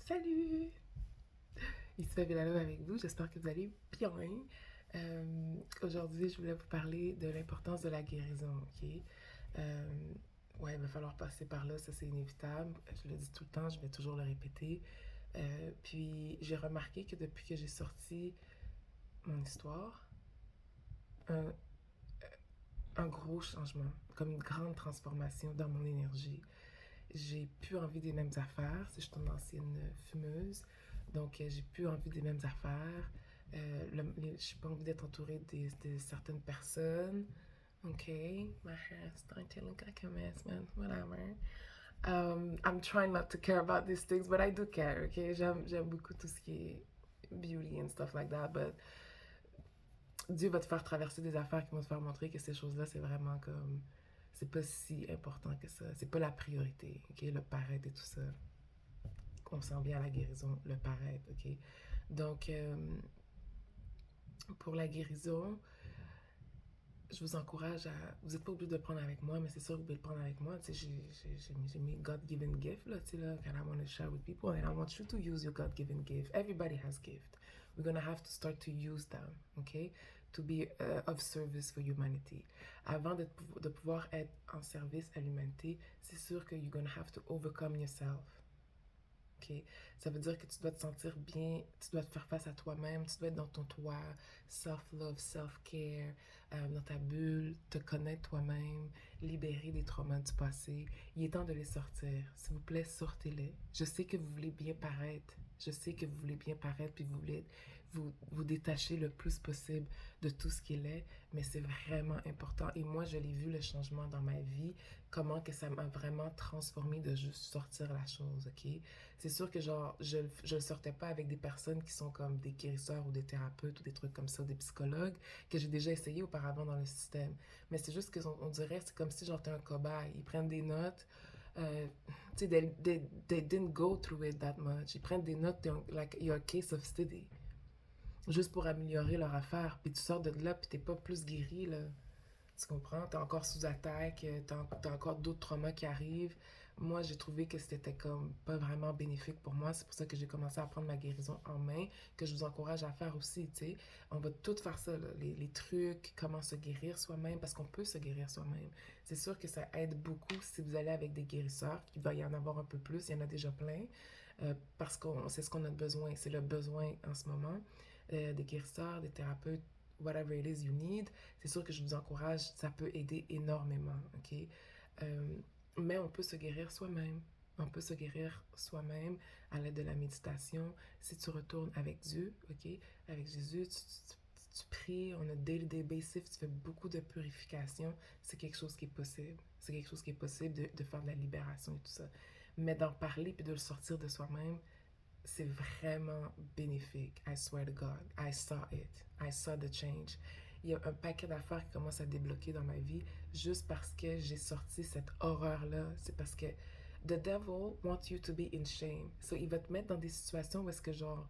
Salut! Ici Fabiola Love avec vous, j'espère que vous allez bien. Aujourd'hui, je voulais vous parler de l'importance de la guérison, ok? Euh, ouais, il va falloir passer par là, ça c'est inévitable. Je le dis tout le temps, je vais toujours le répéter. Puis j'ai remarqué que depuis que j'ai sorti mon histoire, un, un gros changement, comme une grande transformation dans mon énergie. J'ai plus envie des mêmes affaires. Si je suis une ancienne fumeuse, donc j'ai plus envie des mêmes affaires. Je n'ai pas envie d'être entourée de certaines personnes. Ok, my hair is starting to look like a mess, man. Whatever. I'm trying not to care about these things, but I do care. Ok, j'aime beaucoup tout ce qui est beauty and stuff like that, but Dieu va te faire traverser des affaires qui vont te faire montrer que ces choses-là, c'est vraiment comme. C'est pas si important que ça. C'est pas la priorité, ok? Le paraître et tout ça. On s'en vient à la guérison, le paraître, ok? Donc, pour la guérison, je vous encourage à. Vous n'êtes pas obligé de le prendre avec moi, mais c'est sûr que vous pouvez le prendre avec moi. Tu sais, j'ai mes God-given gifts, là, tu sais, là, that I want to share with people, and I want you to use your God-given gift. Everybody has gift. We're going to have to start to use them, okay? To be of service for humanity. Avant de pouvoir être en service à l'humanité, c'est sûr que you're going to have to overcome yourself. OK? Ça veut dire que tu dois te sentir bien, tu dois te faire face à toi-même, tu dois être dans ton toit, self-love, self-care, dans ta bulle, te connaître toi-même, libérer des traumas du passé. Il est temps de les sortir. S'il vous plaît, sortez-les. Je sais que vous voulez bien paraître. Je sais que vous voulez bien paraître, puis vous voulez vous détacher le plus possible de tout ce qu'il est, mais c'est vraiment important. Et moi, je l'ai vu le changement dans ma vie, comment que ça m'a vraiment transformé de juste sortir la chose, ok? C'est sûr que genre, je le sortais pas avec des personnes qui sont comme des guérisseurs ou des thérapeutes ou des trucs comme ça, ou des psychologues, que j'ai déjà essayé auparavant dans le système. Mais c'est juste qu'on dirait, c'est comme si genre t'es un cobaye. Ils prennent des notes, tu sais, they didn't go through it that much. Ils prennent des notes, like, you're a case of study, juste pour améliorer leur affaire. Puis tu sors de là, puis t'es pas plus guéri, là. Tu comprends? T'es encore sous attaque, t'as encore d'autres traumas qui arrivent. Moi, j'ai trouvé que c'était comme pas vraiment bénéfique pour moi. C'est pour ça que j'ai commencé à prendre ma guérison en main, que je vous encourage à faire aussi, tu sais. On va tout faire ça, là. Les trucs, comment se guérir soi-même, parce qu'on peut se guérir soi-même. C'est sûr que ça aide beaucoup si vous allez avec des guérisseurs, qu'il va y en avoir un peu plus, il y en a déjà plein, parce qu'on c'est ce qu'on a besoin, c'est le besoin en ce moment. Des guérisseurs, des thérapeutes, whatever it is you need, c'est sûr que je vous encourage, ça peut aider énormément, ok? Euh, mais on peut se guérir soi-même. On peut se guérir soi-même à l'aide de la méditation. Si tu retournes avec Dieu, ok? Avec Jésus, tu pries, on a day-to-day basis, tu fais beaucoup de purification, c'est quelque chose qui est possible. C'est quelque chose qui est possible de faire de la libération et tout ça. Mais d'en parler puis de le sortir de soi-même, c'est vraiment bénéfique. I swear to God. I saw it. I saw the change. Il y a un paquet d'affaires qui commencent à débloquer dans ma vie juste parce que j'ai sorti cette horreur-là. C'est parce que the devil wants you to be in shame. So, il va te mettre dans des situations où est-ce que genre,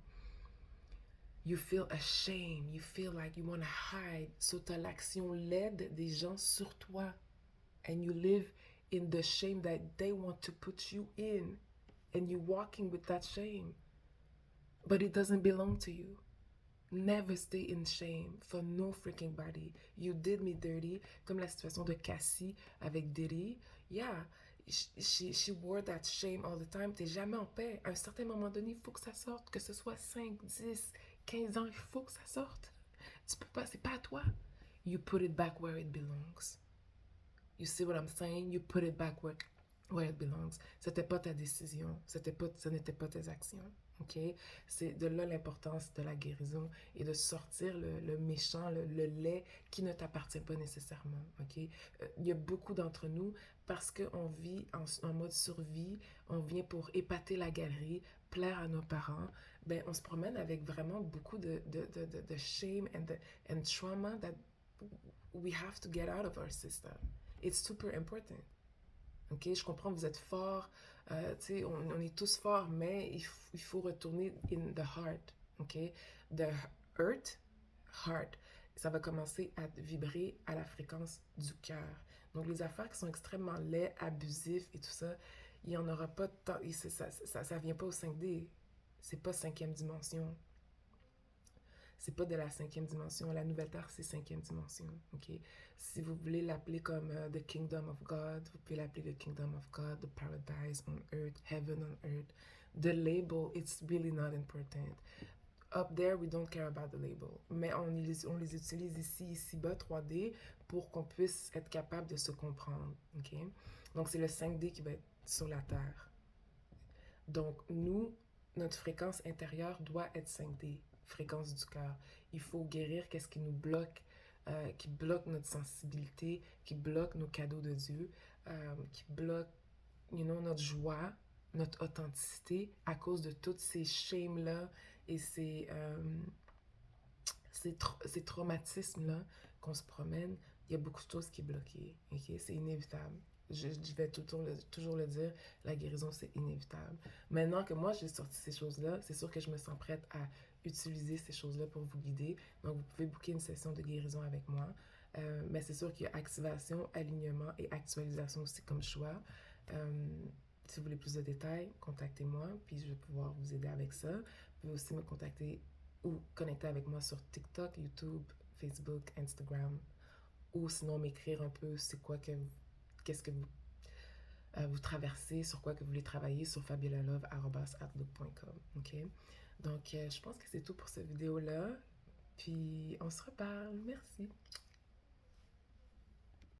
you feel ashamed, you feel like you want to hide. So, t'as l'action laide des gens sur toi. And you live in the shame that they want to put you in. And you're walking with that shame. But it doesn't belong to you. Never stay in shame for no freaking body. You did me dirty, comme la situation de Cassie avec Diddy. Yeah, she wore that shame all the time. T'es jamais en paix. À un certain moment donné, il faut que ça sorte. Que ce soit 5, 10, 15 ans, il faut que ça sorte. Tu peux pas, c'est pas à toi. You put it back where it belongs. You see what I'm saying? You put it back where it belongs. C'était pas ta décision. Ce n'était pas tes actions. OK? C'est de là l'importance de la guérison et de sortir le méchant, le lait qui ne t'appartient pas nécessairement. OK? Il y a beaucoup d'entre nous, parce qu'on vit en mode survie, on vient pour épater la galerie, plaire à nos parents, ben on se promène avec vraiment beaucoup de shame and trauma that we have to get out of our system. It's super important. OK? Je comprends que vous êtes forts, tu sais, on est tous forts, mais il faut retourner in the heart. OK? The earth, heart. Ça va commencer à vibrer à la fréquence du cœur. Donc, les affaires qui sont extrêmement laides, abusifs et tout ça, il n'y en aura pas de temps. Ça vient pas au 5D. c'est pas cinquième dimension. C'est pas de la cinquième dimension. La nouvelle terre, c'est cinquième dimension. Ok? Si vous voulez l'appeler comme the kingdom of God, vous pouvez l'appeler the kingdom of God, the paradise on earth, heaven on earth. The label, it's really not important. Up there, we don't care about the label. Mais on les utilise ici-bas, 3D, pour qu'on puisse être capable de se comprendre. Ok? Donc, c'est le 5D qui va être sur la Terre. Donc, nous, notre fréquence intérieure doit être 5D, fréquence du cœur. Il faut guérir qu'est-ce qui nous bloque, qui bloque notre sensibilité, qui bloque nos cadeaux de Dieu, qui bloque, notre joie, notre authenticité à cause de toutes ces shames-là et ces traumatismes-là qu'on se promène. Il y a beaucoup de choses qui sont bloquées. Okay? C'est inévitable. Je vais toujours le dire, la guérison, c'est inévitable. Maintenant que moi, j'ai sorti ces choses-là, c'est sûr que je me sens prête à utiliser ces choses-là pour vous guider. Donc, vous pouvez booker une session de guérison avec moi. Mais c'est sûr qu'il y a activation, alignement et actualisation aussi comme choix. Si vous voulez plus de détails, contactez-moi, puis je vais pouvoir vous aider avec ça. Vous pouvez aussi me contacter ou connecter avec moi sur TikTok, YouTube, Facebook, Instagram, ou sinon m'écrire un peu qu'est-ce que vous traversez, sur quoi que vous voulez travailler sur fabiolalove@outlook.com. Ok? Donc, je pense que c'est tout pour cette vidéo-là. Puis, on se reparle. Merci.